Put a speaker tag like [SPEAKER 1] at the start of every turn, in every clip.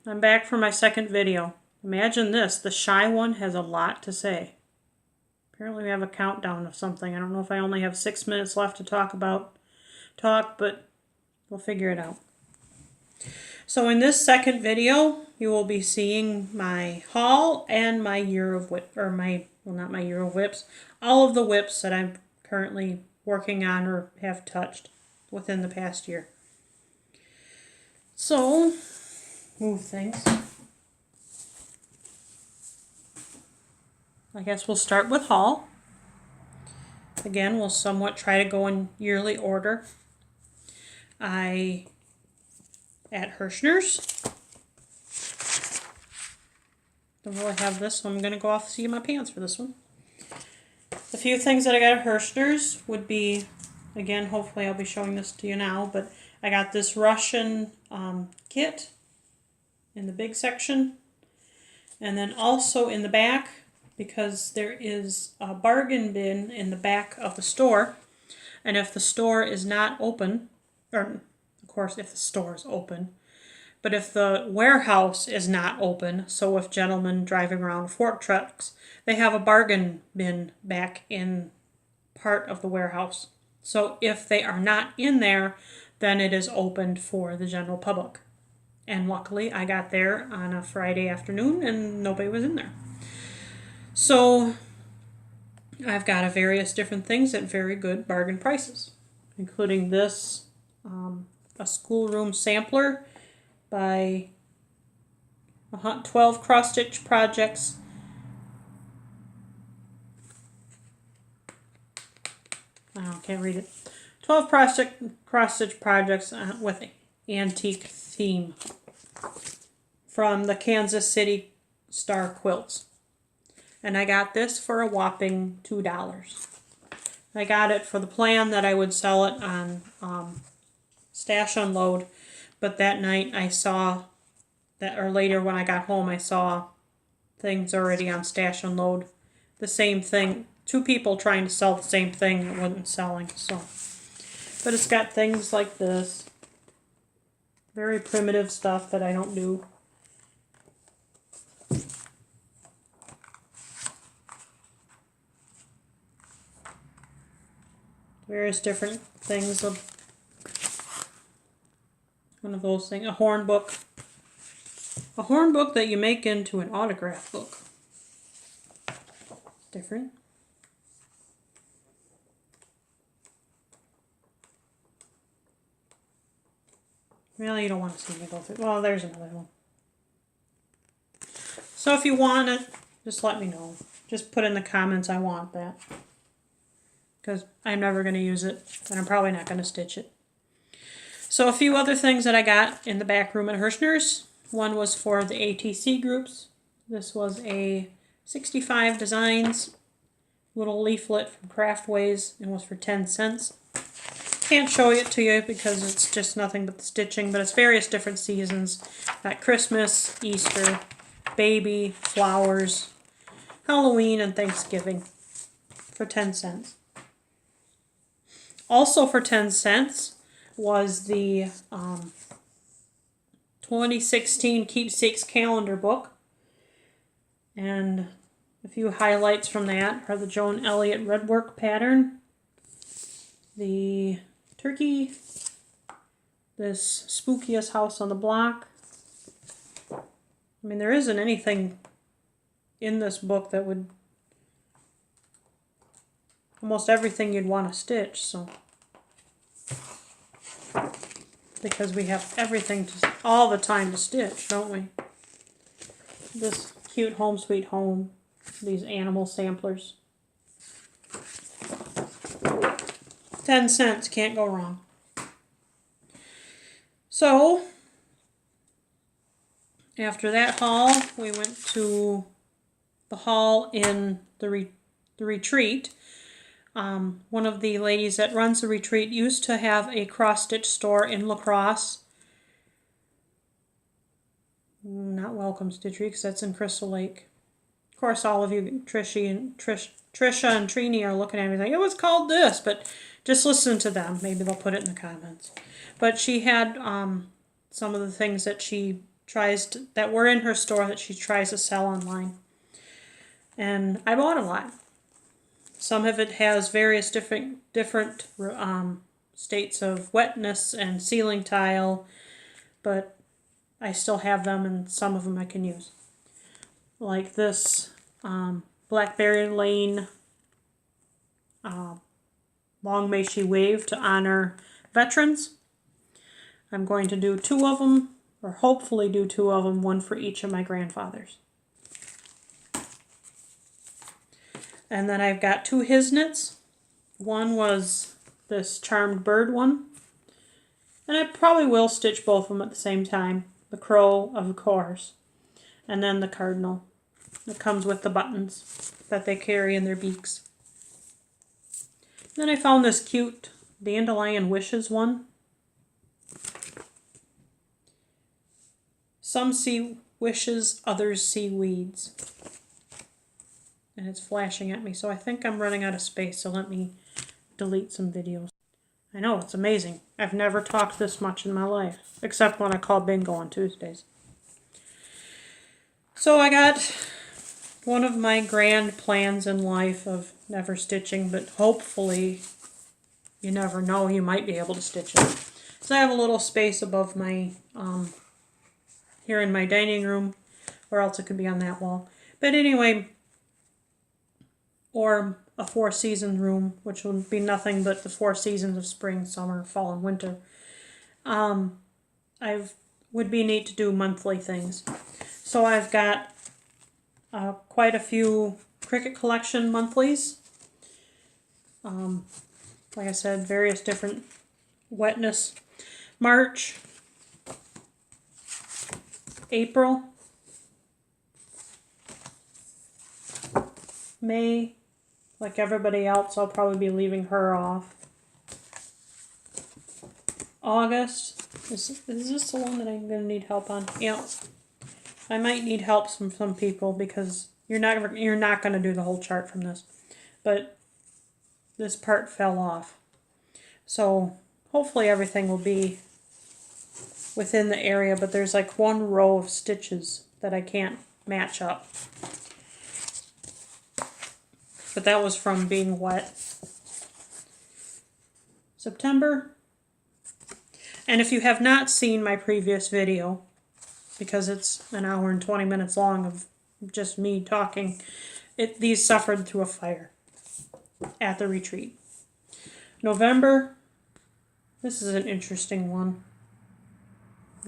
[SPEAKER 1] I'm back for my second video. Imagine this, the shy one has a lot to say. Apparently we have a countdown of something. I don't know if I only have 6 minutes left to talk, but we'll figure it out. So in this second video, you will be seeing my haul and my year of WIPS, or not my year of WIPS, all of the WIPS that I'm currently working on or have touched within the past year. So, move things. I guess we'll start with haul. Again, we'll somewhat try to go in yearly order. At Hirschner's. Don't really have this, so I'm going to go off the seat of my pants for this one. The few things that I got at Hirschner's would be, again, hopefully I'll be showing this to you now, but I got this Russian kit in the big section. And then also in the back, because there is a bargain bin in the back of the store. And if the store is not open, or of course if the store is open, but if the warehouse is not open, so if gentlemen driving around fork trucks, they have a bargain bin back in part of the warehouse. So if they are not in there, then it is opened for the general public. And luckily I got there on a Friday afternoon and nobody was in there. So I've got various different things at very good bargain prices, including this, a schoolroom sampler by 12 cross-stitch projects. I can't read it. 12 cross-stitch projects with an antique theme from the Kansas City Star Quilts. And I got this for a whopping $2. I got it for the plan that I would sell it on Stash Unload, but that night I saw that, or later when I got home, I saw things already on Stash Unload. The same thing, two people trying to sell the same thing that wasn't selling. So, but it's got things like this, very primitive stuff that I don't do. Various different things of one of those things, a horn book. A horn book that you make into an autograph book. Different. Really, you don't want to see me go through. Well, there's another one. So if you want it, just let me know. Just put in the comments I want that. Because I'm never going to use it, and I'm probably not going to stitch it. So a few other things that I got in the back room at Hirschner's. One was for the ATC groups. This was a 65 Designs little leaflet from Craftways, and was for 10 cents. Can't show it to you because it's just nothing but the stitching, but it's various different seasons. Got Christmas, Easter, baby, flowers, Halloween, and Thanksgiving for 10 cents. Also for 10 cents was the 2016 Keepsakes calendar book. And a few highlights from that are the Joan Elliott redwork pattern, the turkey, this spookiest house on the block. I mean, there isn't anything in this book that would, almost everything you'd want to stitch, so. Because we have everything all the time to stitch, don't we? This cute Home Sweet Home, these animal samplers. 10 cents, can't go wrong. So, after that haul, we went to the haul in the retreat. One of the ladies that runs the retreat used to have a cross-stitch store in La Crosse. Not Welcome Stitchery, because that's in Crystal Lake. Of course, all of you, Trisha and Trini, are looking at me like, it was called this, but just listen to them. Maybe they'll put it in the comments. But she had some of the things that she that were in her store that she tries to sell online. And I bought a lot. Some of it has various different states of wetness and ceiling tile, but I still have them, and some of them I can use. Like this Blackberry Lane Long May She Wave to honor veterans. I'm going to do 2 of them, or hopefully do 2 of them, one for each of my grandfathers. And then I've got 2 his knits. One was this Charmed Bird one. And I probably will stitch both of them at the same time. The crow, of course. And then the cardinal. That comes with the buttons that they carry in their beaks. Then I found this cute Dandelion Wishes one. Some see wishes, others see weeds. And it's flashing at me, so I think I'm running out of space, so let me delete some videos. I know, it's amazing. I've never talked this much in my life, except when I call bingo on Tuesdays. So I got one of my grand plans in life of never stitching, but hopefully, you never know, you might be able to stitch it. So I have a little space above my, here in my dining room, or else it could be on that wall. But anyway, or a 4-season room, which would be nothing but the 4 seasons of spring, summer, fall, and winter. Would be neat to do monthly things. So I've got quite a few Cricut Collection monthlies. Like I said, various different wetness. March, April, May. Like everybody else, I'll probably be leaving her off. August. Is this the one that I'm going to need help on? Yeah. I might need help from some people because you're not going to do the whole chart from this. But this part fell off. So hopefully everything will be within the area, but there's like 1 row of stitches that I can't match up. But that was from being wet. September. And if you have not seen my previous video, because it's an hour and 20 minutes long of just me talking, these suffered through a fire at the retreat. November. This is an interesting one.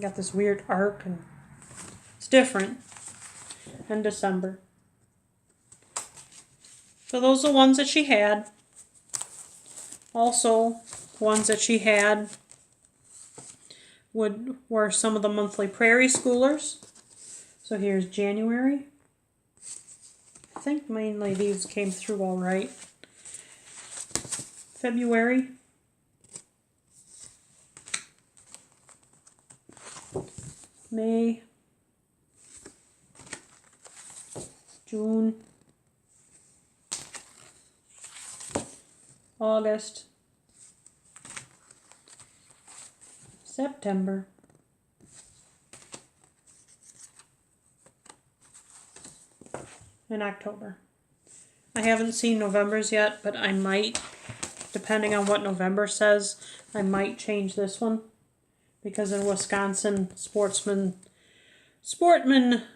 [SPEAKER 1] Got this weird arc, and it's different. And December. So those are the ones that she had. Also, ones that she had were some of the monthly Prairie Schoolers. So here's January. I think mainly these came through all right. February. May. June. August, September, and October. I haven't seen November's yet, but I might, depending on what November says, I might change this one, because in Wisconsin, sportmen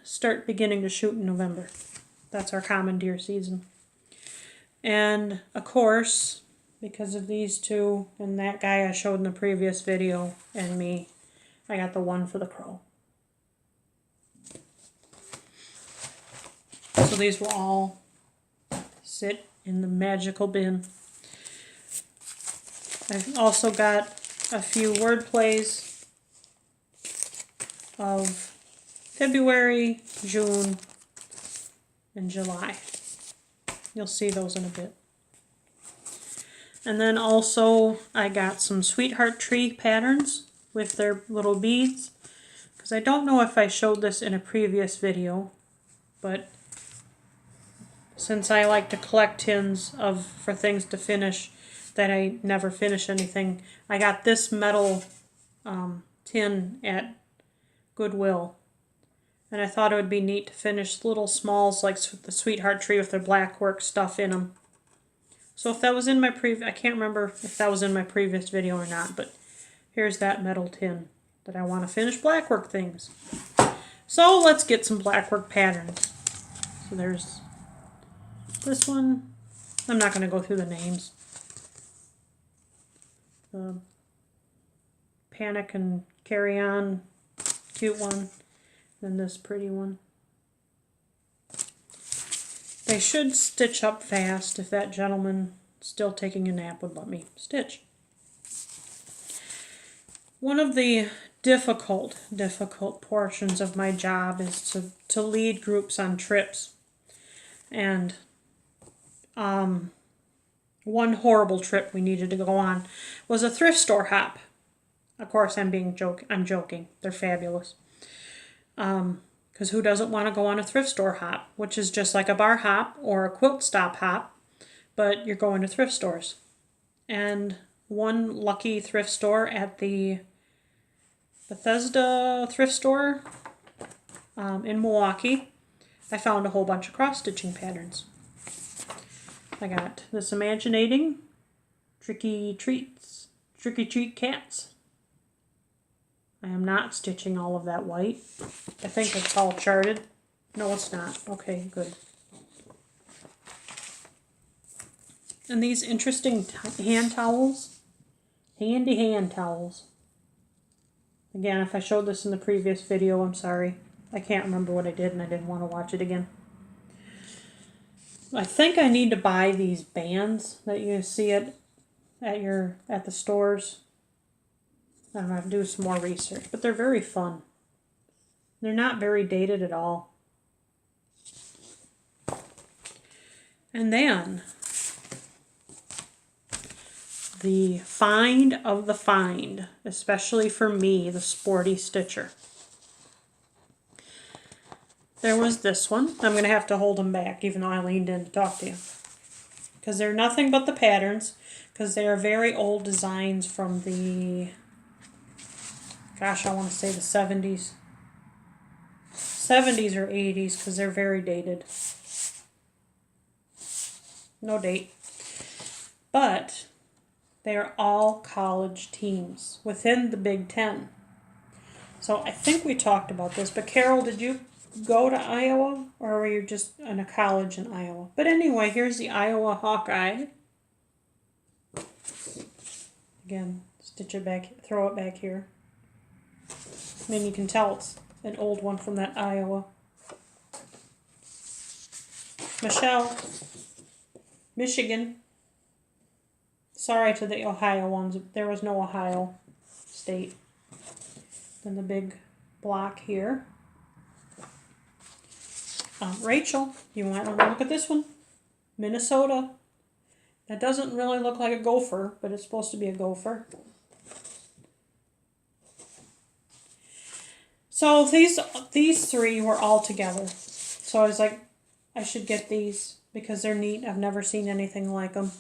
[SPEAKER 1] start beginning to shoot in November. That's our common deer season. And of course, because of these 2 and that guy I showed in the previous video and me, I got the one for the crow. So these will all sit in the magical bin. I've also got a few word plays of February, June, and July. You'll see those in a bit. And then also I got some Sweetheart Tree patterns with their little beads. Because I don't know if I showed this in a previous video, but since I like to collect tins for things to finish that I never finish anything, I got this metal tin at Goodwill And I thought it would be neat to finish little smalls like the Sweetheart Tree with their black work stuff in them. So if that was in my I can't remember if that was in my previous video or not, but here's that metal tin that I want to finish blackwork things. So let's get some blackwork patterns. So there's this one. I'm not going to go through the names. Panic and Carry On, cute one. Then this pretty one. They should stitch up fast if that gentleman still taking a nap would let me stitch. One of the difficult portions of my job is to lead groups on trips. And one horrible trip we needed to go on was a thrift store hop. Of course, I'm joking. They're fabulous. Because who doesn't want to go on a thrift store hop, which is just like a bar hop or a quilt stop hop, but you're going to thrift stores. And one lucky thrift store at the Bethesda thrift store in Milwaukee, I found a whole bunch of cross-stitching patterns. I got this Imaginating, Tricky Treat Cats. I am not stitching all of that white. I think it's all charted. No, it's not. Okay, good. And these interesting hand towels. Handy hand towels. Again, if I showed this in the previous video, I'm sorry. I can't remember what I did and I didn't want to watch it again. I think I need to buy these bands that you see at the stores. I don't know, I have to do some more research, but they're very fun. They're not very dated at all. And then, the find of the find, especially for me, the sporty stitcher. There was this one. I'm going to have to hold them back, even though I leaned in to talk to you. Because they're nothing but the patterns, because they are very old designs from the, gosh, I want to say the 70s. 70s or 80s, because they're very dated. No date. But they are all college teams within the Big Ten. So I think we talked about this, but Carol, did you go to Iowa, or were you just in a college in Iowa? But anyway, here's the Iowa Hawkeye. Again, stitch it back, throw it back here. I mean, you can tell it's an old one from that Iowa. Michigan. Sorry to the Ohio ones, there was no Ohio state. Then the big block here. Rachel, you might want to look at this one. Minnesota. That doesn't really look like a gopher, but it's supposed to be a gopher. So these three were all together. So I was like, I should get these because they're neat. I've never seen anything like them.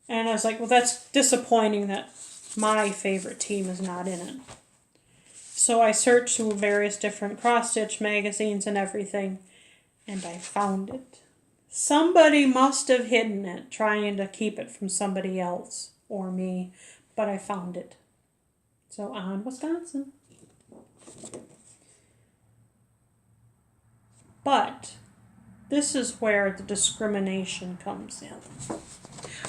[SPEAKER 1] And I was like, well, that's disappointing that my favorite team is not in it. So I searched through various different cross-stitch magazines and everything, and I found it. Somebody must have hidden it, trying to keep it from somebody else or me, but I found it. So on Wisconsin. But this is where the discrimination comes in.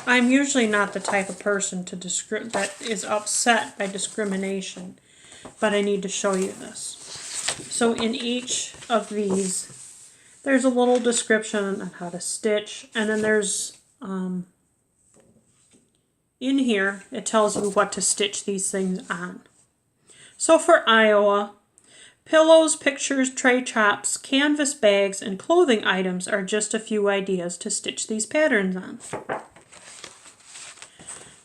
[SPEAKER 1] I'm usually not the type of person that is upset by discrimination, but I need to show you this. So in each of these, there's a little description on how to stitch, and then there's, in here, it tells you what to stitch these things on. So for Iowa, pillows, pictures, tray chops, canvas bags, and clothing items are just a few ideas to stitch these patterns on.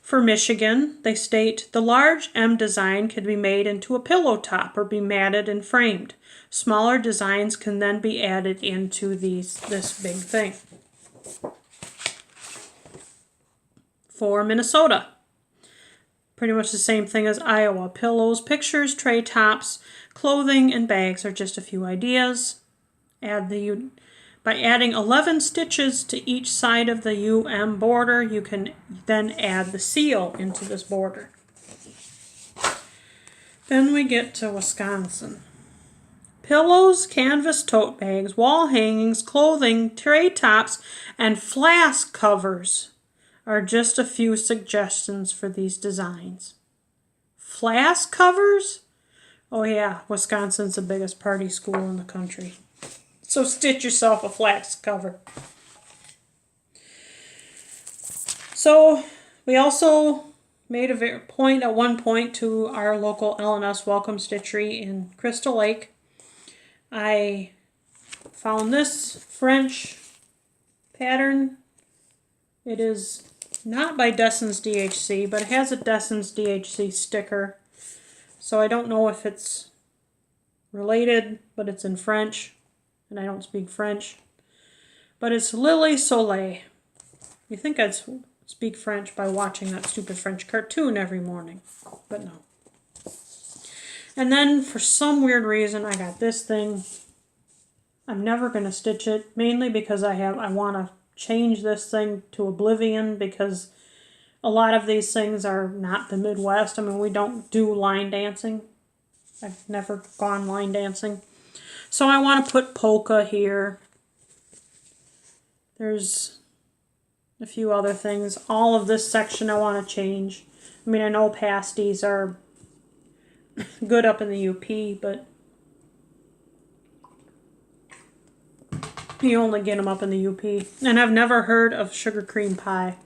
[SPEAKER 1] For Michigan, they state, the large M design can be made into a pillow top or be matted and framed. Smaller designs can then be added into this big thing. For Minnesota, pretty much the same thing as Iowa. Pillows, pictures, tray tops, clothing, and bags are just a few ideas. By adding 11 stitches to each side of the UM border, you can then add the seal into this border. Then we get to Wisconsin. Pillows, canvas tote bags, wall hangings, clothing, tray tops, and flask covers are just a few suggestions for these designs. Flask covers? Oh yeah, Wisconsin's the biggest party school in the country. So stitch yourself a flask cover. So we also made a point at one point to our local L&S Welcome Stitchery in Crystal Lake. I found this French pattern. It is not by Dessins DHC, but it has a Dessins DHC sticker. So I don't know if it's related, but it's in French, and I don't speak French. But it's Lily Soleil. You think I'd speak French by watching that stupid French cartoon every morning, but no. And then for some weird reason I got this thing. I'm never going to stitch it, mainly because I want to change this thing to Oblivion, because a lot of these things are not the Midwest. I mean, we don't do line dancing. I've never gone line dancing. So I want to put polka here. There's a few other things. All of this section I want to change. I mean, I know pasties are good up in the UP, but you only get them up in the UP. And I've never heard of sugar cream pie.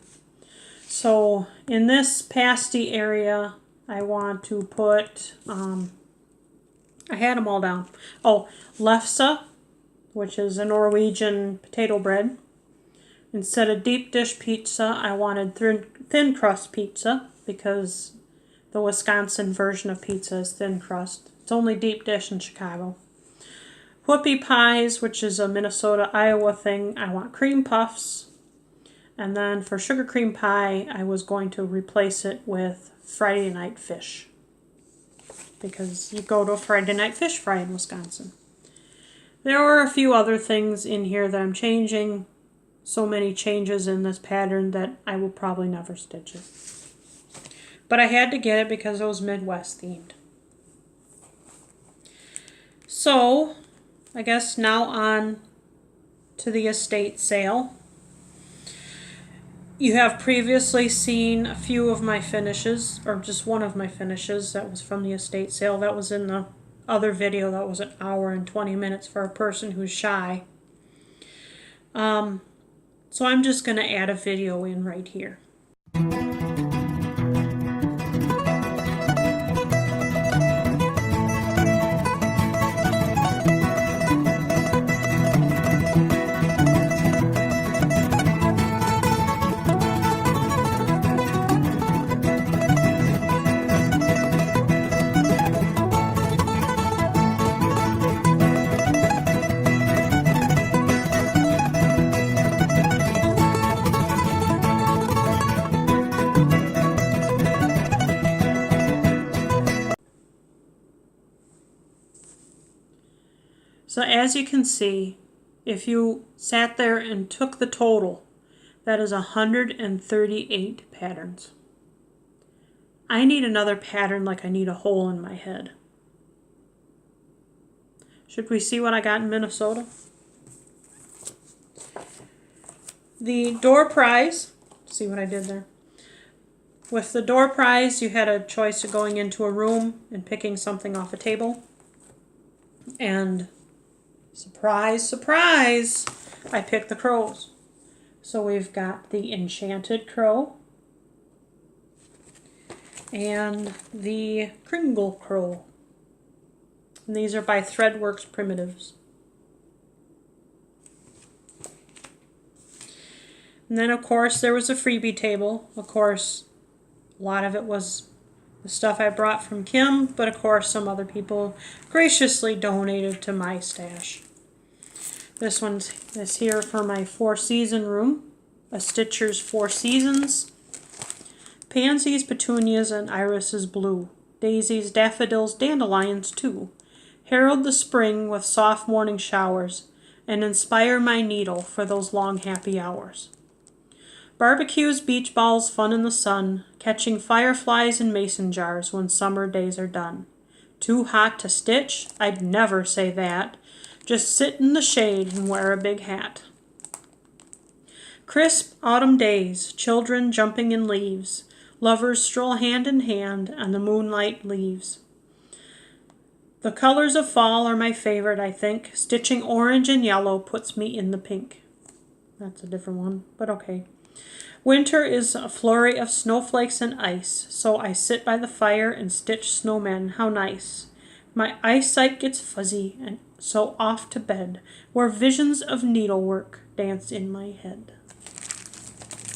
[SPEAKER 1] So in this pasty area, I want to put, I had them all down. Oh, lefse, which is a Norwegian potato bread. Instead of deep dish pizza, I wanted thin crust pizza, because the Wisconsin version of pizza is thin crust. It's only deep dish in Chicago. Whoopie pies, which is a Minnesota, Iowa thing, I want cream puffs. And then for sugar cream pie, I was going to replace it with Friday night fish, because you go to a Friday night fish fry in Wisconsin. There were a few other things in here that I'm changing. So many changes in this pattern that I will probably never stitch it. But I had to get it because it was Midwest themed. So, I guess now on to the estate sale. You have previously seen a few of my finishes, or just one of my finishes that was from the estate sale. That was in the other video. That was an hour and 20 minutes for a person who's shy. So I'm just going to add a video in right here. So as you can see, if you sat there and took the total, that is 138 patterns. I need another pattern like I need a hole in my head. Should we see what I got in Minnesota? The door prize, see what I did there? With the door prize, you had a choice of going into a room and picking something off a table. And surprise, surprise, I picked the crows. So we've got the Enchanted Crow and the Kringle Crow. And these are by Threadworks Primitives. And then, of course, there was a freebie table. Of course, a lot of it was the stuff I brought from Kim, but of course some other people graciously donated to my stash. This one's here for my 4-season room, a Stitcher's 4 Seasons. pansies, petunias, and irises blue, daisies, daffodils, dandelions too, herald the spring with soft morning showers, and inspire my needle for those long happy hours. Barbecues, beach balls, fun in the sun, catching fireflies in mason jars when summer days are done. Too hot to stitch? I'd never say that. Just sit in the shade and wear a big hat. Crisp autumn days, children jumping in leaves, lovers stroll hand in hand on the moonlight leaves. The colors of fall are my favorite, I think. Stitching orange and yellow puts me in the pink. That's a different one, but okay. Winter is a flurry of snowflakes and ice, so I sit by the fire and stitch snowmen. How nice. My eyesight gets fuzzy, and so off to bed, where visions of needlework dance in my head.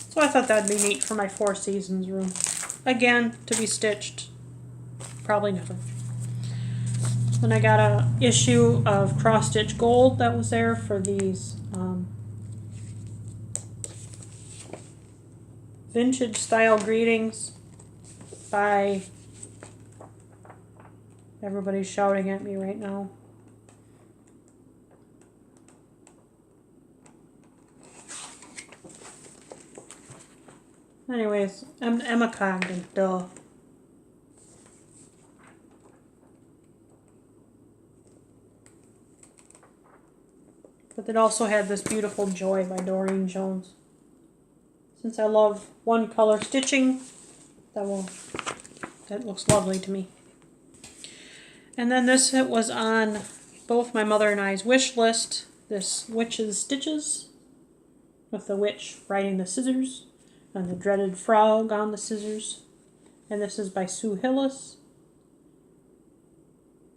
[SPEAKER 1] So I thought that'd be neat for my Four Seasons room. Again, to be stitched. Probably never. Then I got a issue of Cross Stitch Gold that was there for these vintage style greetings by, everybody's shouting at me right now. Anyways, Emma Cogden, duh. But it also had this beautiful Joy by Doreen Jones. Since I love one color stitching, that looks lovely to me. And then this was on both my mother and I's wish list. This Witch's Stitches, with the witch riding the scissors, and the dreaded frog on the scissors. And this is by Sue Hillis.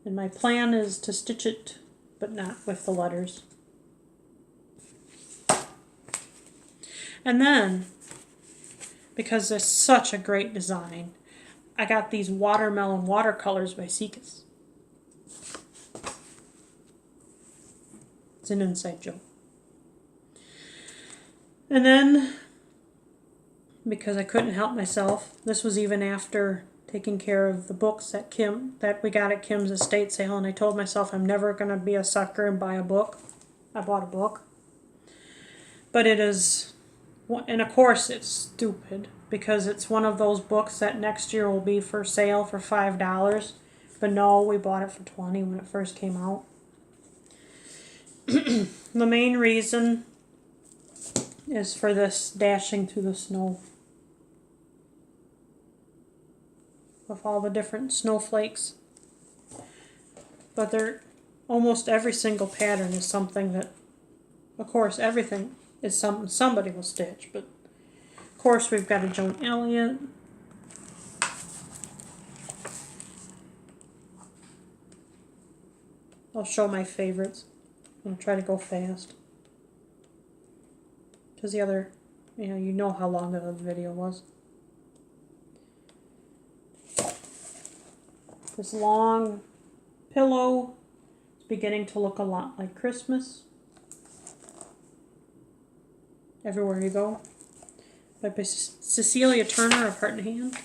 [SPEAKER 1] And my plan is to stitch it, but not with the letters. And then, because it's such a great design, I got these watermelon watercolors by Seekis. It's an inside joke. And then, because I couldn't help myself, this was even after taking care of the books that we got at Kim's estate sale, and I told myself I'm never going to be a sucker and buy a book. I bought a book. But it is, and of course it's stupid, because it's one of those books that next year will be for sale for $5. But no, we bought it for $20 when it first came out. The main reason is for this dashing through the snow. With all the different snowflakes. But almost every single pattern is something that, of course, everything is something somebody will stitch. But, of course, we've got a Joan Elliott. I'll show my favorites. I'll try to go fast. Because the other, you know how long the other video was. This long pillow is beginning to look a lot like Christmas. Everywhere you go. By Cecilia Turner of Heart and Hand.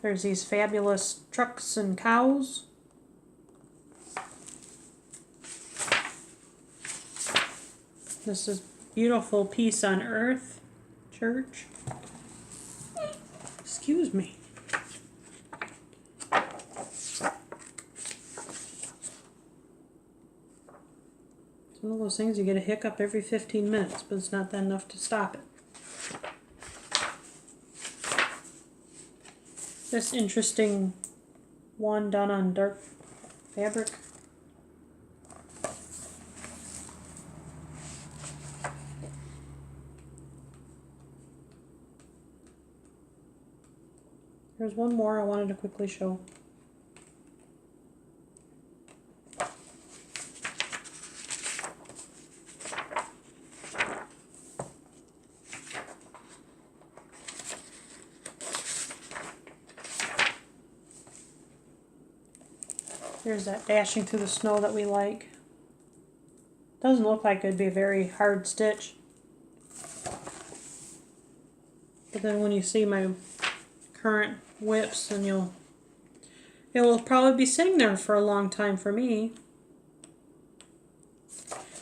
[SPEAKER 1] There's these fabulous trucks and cows. This is Beautiful Peace on Earth Church. Excuse me. It's one of those things you get a hiccup every 15 minutes, but it's not that enough to stop it. This interesting one done on dark fabric. There's one more I wanted to quickly show. There's that dashing through the snow that we like. Doesn't look like it'd be a very hard stitch. But then when you see my current WIPS, and it will probably be sitting there for a long time for me.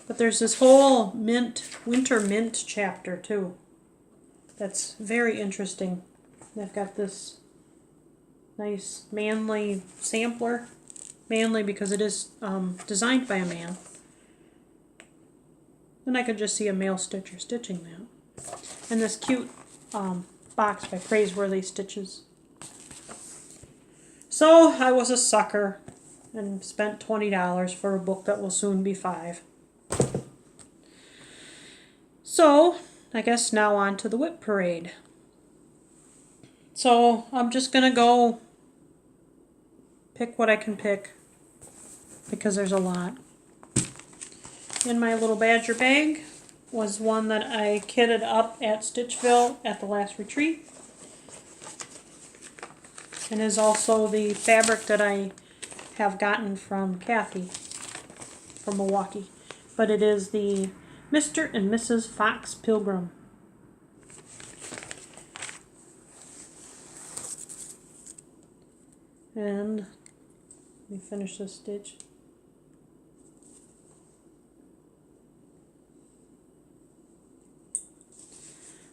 [SPEAKER 1] But there's this whole winter mint chapter too. That's very interesting. They've got this nice manly sampler. Manly because it is designed by a man. And I could just see a male stitcher stitching that. And this cute box by Praiseworthy Stitches. So I was a sucker and spent $20 for a book that will soon be $5. So I guess now on to the WIP parade. So I'm just going to go pick what I can pick because there's a lot. In my little badger bag was one that I kitted up at Stitchville at the last retreat. And is also the fabric that I have gotten from Kathy from Milwaukee. But it is the Mr. and Mrs. Fox Pilgrim. And let me finish this stitch.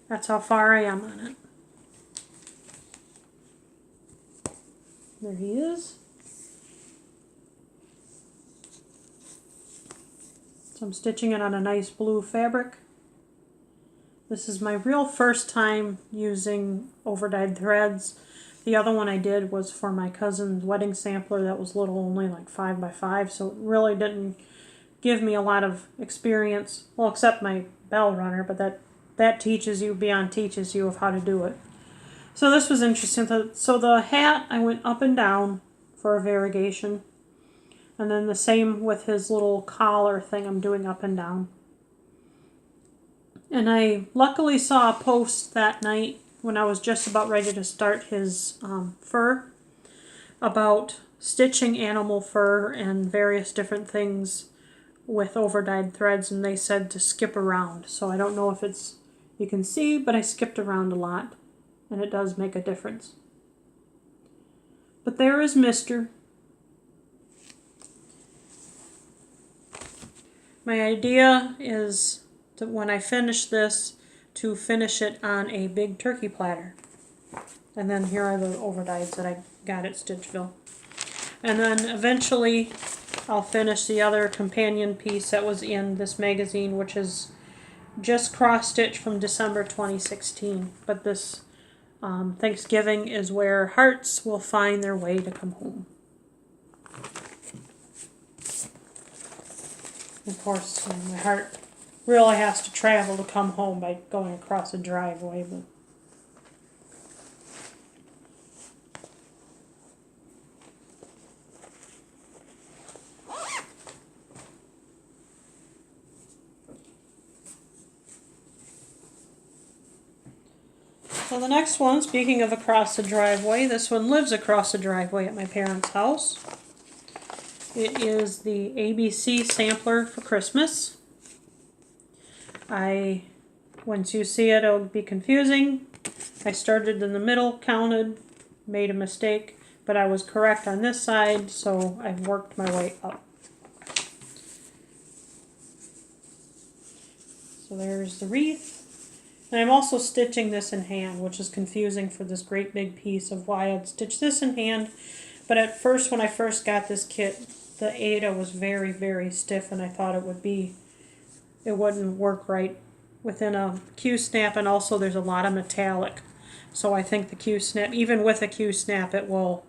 [SPEAKER 1] That's how far I am on it. There he is. So I'm stitching it on a nice blue fabric. This is my real first time using overdyed threads. The other one I did was for my cousin's wedding sampler that was little, only like 5 by 5, so it really didn't give me a lot of experience. Well, except my bell runner, but that teaches you, beyond teaches you of how to do it. So this was interesting. So the hat, I went up and down for a variegation. And then the same with his little collar thing, I'm doing up and down. And I luckily saw a post that night when I was just about ready to start his fur about stitching animal fur and various different things with overdyed threads, and they said to skip around. So I don't know if you can see, but I skipped around a lot, and it does make a difference. But there is Mr. My idea is that when I finish this, to finish it on a big turkey platter. And then here are the overdyes that I got at Stitchville. And then eventually I'll finish the other companion piece that was in this magazine, which is just cross-stitch from December 2016. But this Thanksgiving is where hearts will find their way to come home. Of course, my heart really has to travel to come home by going across a driveway. But so the next one, speaking of across the driveway, this one lives across the driveway at my parents' house. It is the ABC sampler for Christmas. Once you see it, it'll be confusing. I started in the middle, counted, made a mistake, but I was correct on this side, so I've worked my way up. So there's the wreath. And I'm also stitching this in hand, which is confusing for this great big piece of why I'd stitch this in hand. But at first, when I first got this kit, the Ada was very, very stiff, and I thought it wouldn't work right within a Q-snap, and also there's a lot of metallic. So I think the Q-snap, even with a Q-snap, it will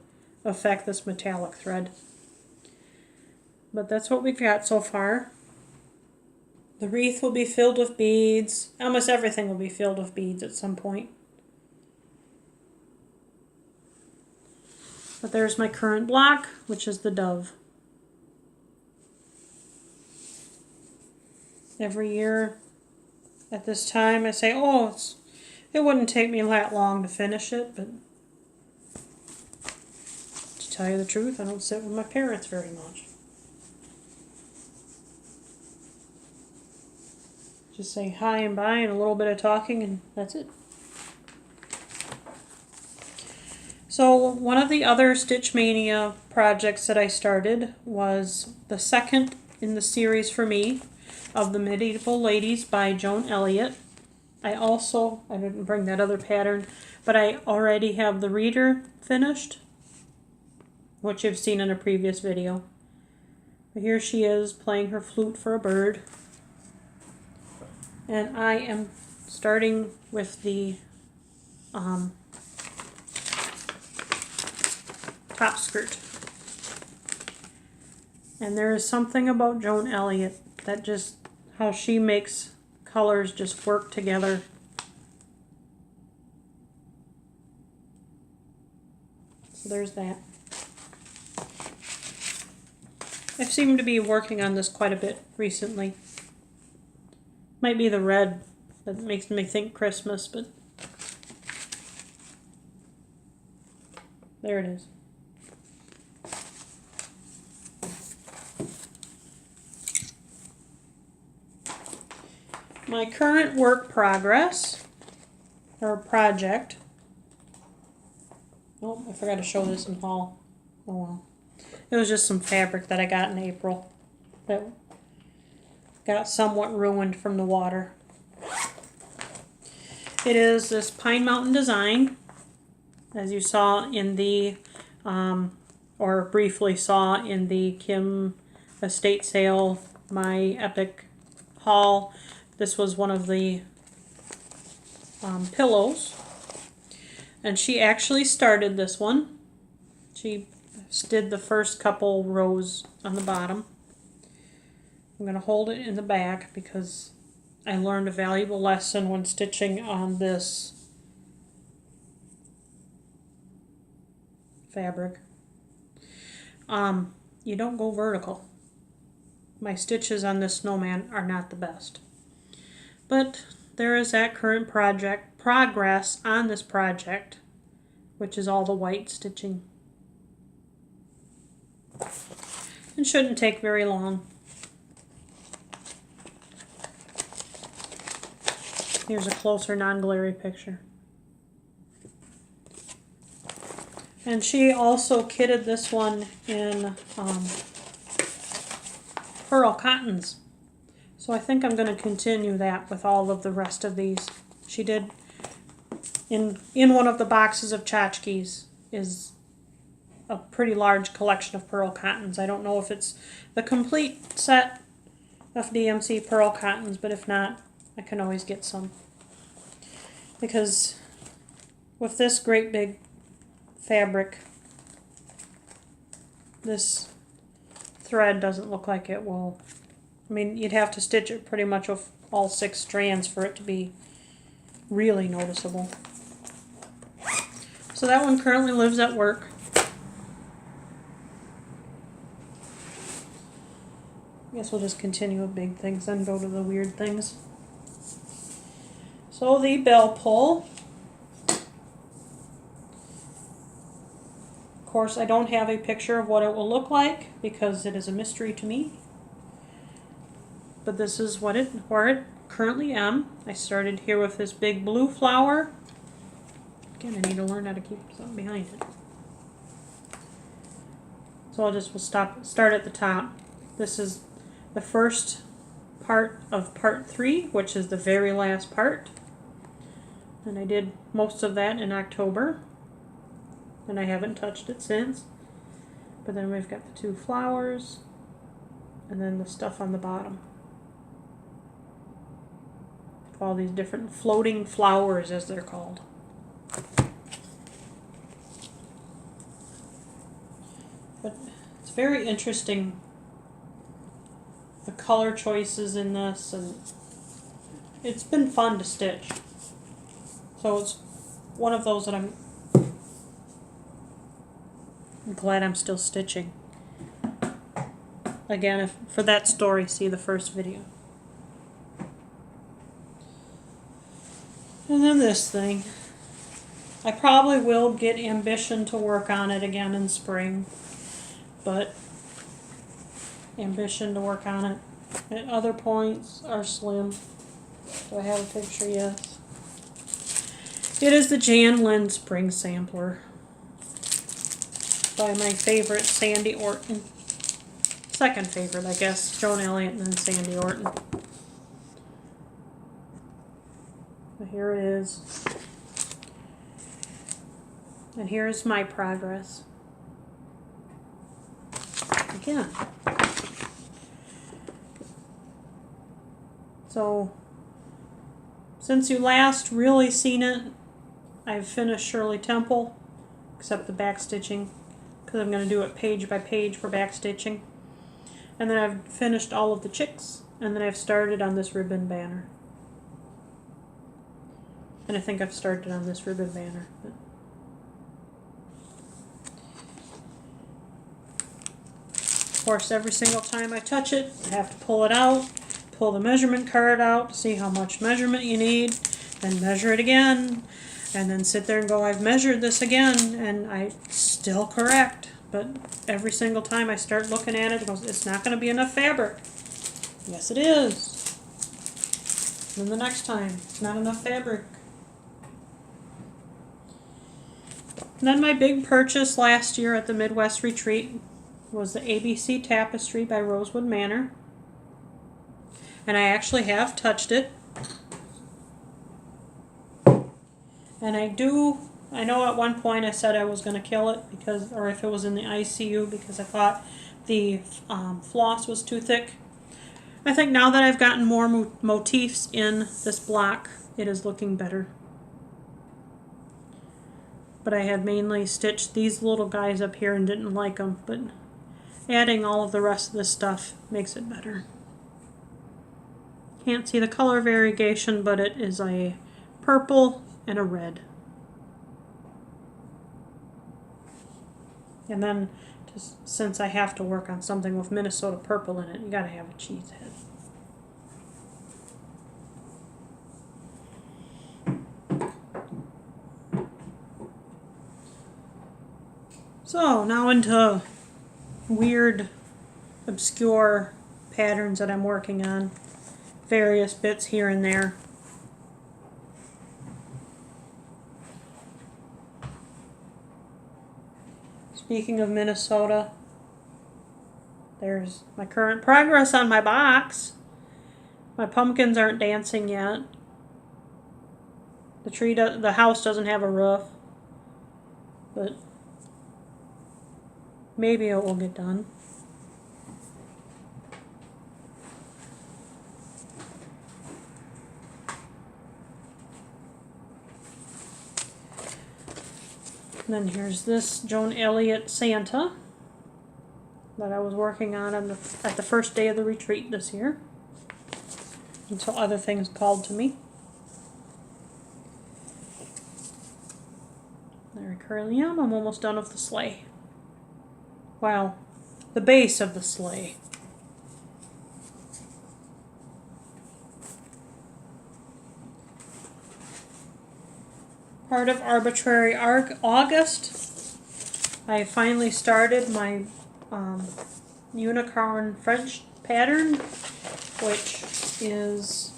[SPEAKER 1] affect this metallic thread. But that's what we've got so far. The wreath will be filled with beads. Almost everything will be filled with beads at some point. But there's my current block, which is the dove. Every year at this time I say, oh, it wouldn't take me that long to finish it, but to tell you the truth, I don't sit with my parents very much. Just say hi and bye and a little bit of talking, and that's it. So one of the other Stitch Mania projects that I started was the second in the series for me of the Medieval Ladies by Joan Elliott. I didn't bring that other pattern, but I already have the reader finished, which you've seen in a previous video. But here she is playing her flute for a bird. And I am starting with the top skirt. And there is something about Joan Elliott that just, how she makes colors just work together. So there's that. I seem to be working on this quite a bit recently. Might be the red that makes me think Christmas, but there it is. My current work progress, or project. Oh, I forgot to show this in haul. Oh well. It was just some fabric that I got in April that got somewhat ruined from the water. It is this Pine Mountain design, as you saw in the, or briefly saw in the Kim estate sale, my epic haul. This was one of the pillows, and she actually started this one. She did the first couple rows on the bottom. I'm going to hold it in the back because I learned a valuable lesson when stitching on this fabric. You don't go vertical. My stitches on this snowman are not the best. But there is that current progress on this project, which is all the white stitching. It shouldn't take very long. Here's a closer non-glary picture. And she also kitted this one in pearl cottons. So I think I'm going to continue that with all of the rest of these. She did, in one of the boxes of tchotchkes is a pretty large collection of pearl cottons. I don't know if it's the complete set of DMC pearl cottons, but if not, I can always get some. Because with this great big fabric, this thread doesn't look like it will. I mean, you'd have to stitch it pretty much with all 6 strands for it to be really noticeable. So that one currently lives at work. I guess we'll just continue with big things, then go to the weird things. So the bell pull. Of course, I don't have a picture of what it will look like because it is a mystery to me. But this is where it currently am. I started here with this big blue flower. Again, I need to learn how to keep something behind it. So we'll start at the top. This is the first part of part 3, which is the very last part. And I did most of that in October. And I haven't touched it since. But then we've got the 2 flowers. And then the stuff on the bottom. All these different floating flowers, as they're called. But it's very interesting, the color choices in this, and it's been fun to stitch. So it's one of those that I'm glad I'm still stitching. Again, for that story, see the first video. And then this thing. I probably will get Ambition to work on it again in spring. But Ambition to work on it at other points are slim. Do I have a picture? Yes. It is the Jan Lynn Spring Sampler. by my favorite, Sandy Orton. Second favorite, I guess, Joan Elliott and then Sandy Orton. So here it is. And here's my progress. Again. So, since you last really seen it, I've finished Shirley Temple, except the back stitching, because I'm going to do it page by page for back stitching. And then I've finished all of the chicks, and then I've started on this ribbon banner. And I think I've started on this ribbon banner. But of course, every single time I touch it, I have to pull it out, pull the measurement card out, see how much measurement you need, then measure it again, and then sit there and go, I've measured this again, and I still correct. But every single time I start looking at it, it goes, it's not going to be enough fabric. Yes, it is. And then the next time, it's not enough fabric. And then my big purchase last year at the Midwest Retreat was the ABC Tapestry by Rosewood Manor. And I actually have touched it. And I know at one point I said I was going to kill it, because, or if it was in the ICU, because I thought the floss was too thick. I think now that I've gotten more motifs in this block, it is looking better. But I had mainly stitched these little guys up here and didn't like them, but adding all of the rest of this stuff makes it better. Can't see the color variegation, but it is a purple and a red. And then, just since I have to work on something with Minnesota purple in it, you gotta have a cheese head. So, now into weird, obscure patterns that I'm working on. Various bits here and there. Speaking of Minnesota, there's my current progress on my box. My pumpkins aren't dancing yet. The house doesn't have a roof, but maybe it will get done. And then here's this Joan Elliott Santa that I was working on at the first day of the retreat this year, until other things called to me. There I currently am. I'm almost done with the sleigh. Well, the base of the sleigh. Part of Arbitrary August, I finally started my unicorn French pattern, which is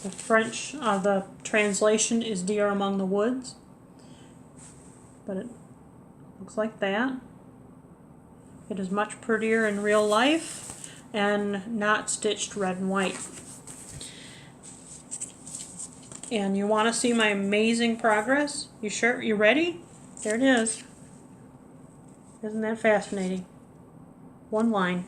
[SPEAKER 1] the French, the translation is Deer Among the Woods, but it looks like that. It is much prettier in real life and not stitched red and white. And you want to see my amazing progress? You sure? You ready? There it is. Isn't that fascinating? One line.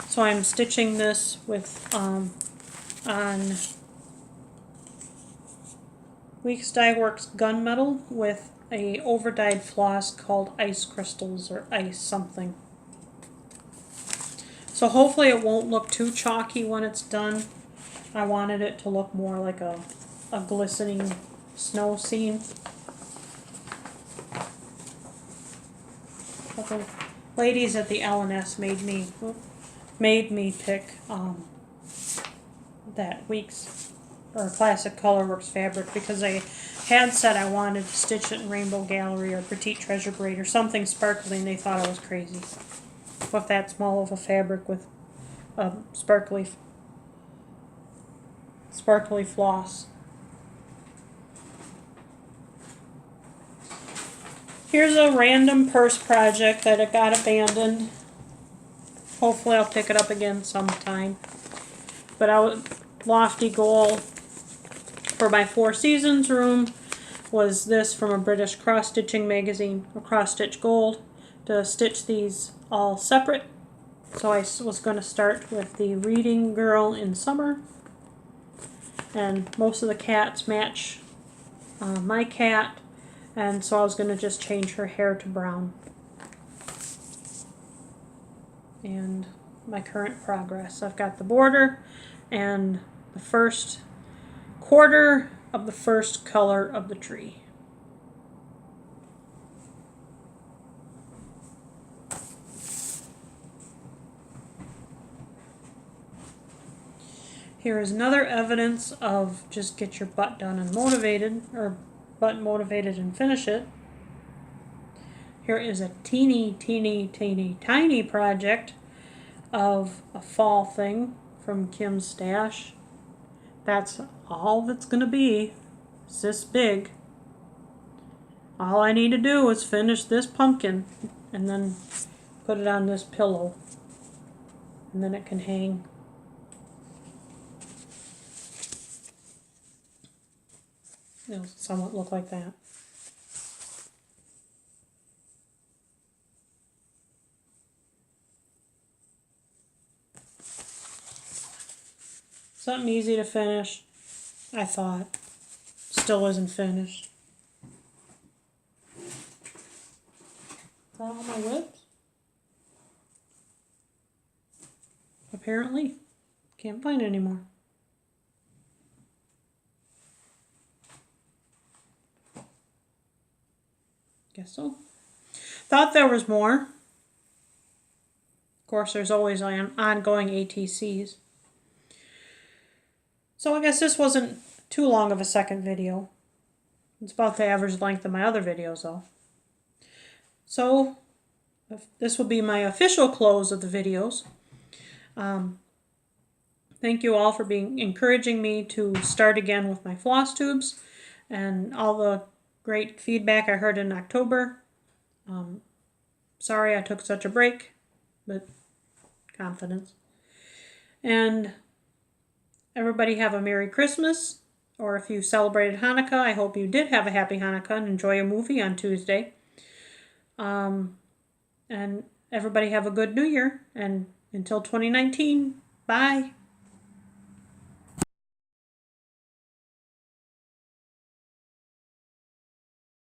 [SPEAKER 1] So I'm stitching this with on WIPS Dye Works gunmetal with a overdyed floss called Ice Crystals or Ice something. So hopefully it won't look too chalky when it's done. I wanted it to look more like a glistening snow scene. A couple ladies at the L&S made me pick that WIPS or Classic Colorworks fabric because they had said I wanted to stitch it in Rainbow Gallery or Petite Treasure Braid or something sparkly, and they thought I was crazy with that small of a fabric with a sparkly floss. Here's a random purse project that it got abandoned. Hopefully I'll pick it up again sometime. But lofty goal for my Four Seasons room was this from a British cross-stitching magazine, a cross-stitch gold, to stitch these all separate. So I was going to start with the reading girl in summer, and most of the cats match my cat, and so I was going to just change her hair to brown. And my current progress. I've got the border and the first quarter of the first color of the tree. Here is another evidence of just get your butt done and motivated, or butt motivated and finish it. Here is a teeny tiny project of a fall thing from Kim's stash. That's all that's going to be. It's this big. All I need to do is finish this pumpkin and then put it on this pillow. And then it can hang. It'll somewhat look like that. Something easy to finish, I thought. Still isn't finished. Is that all my WIPS? Apparently. Can't find any more. Guess so. Thought there was more. Of course, there's always ongoing ATCs. So I guess this wasn't too long of a second video. It's about the average length of my other videos, though. So this will be my official close of the videos. Thank you all for encouraging me to start again with my floss tubes and all the great feedback I heard in October. Sorry I took such a break, but confidence. And everybody have a Merry Christmas, or if you celebrated Hanukkah, I hope you did have a happy Hanukkah and enjoy a movie on Tuesday. And everybody have a good New Year, and until 2019, bye.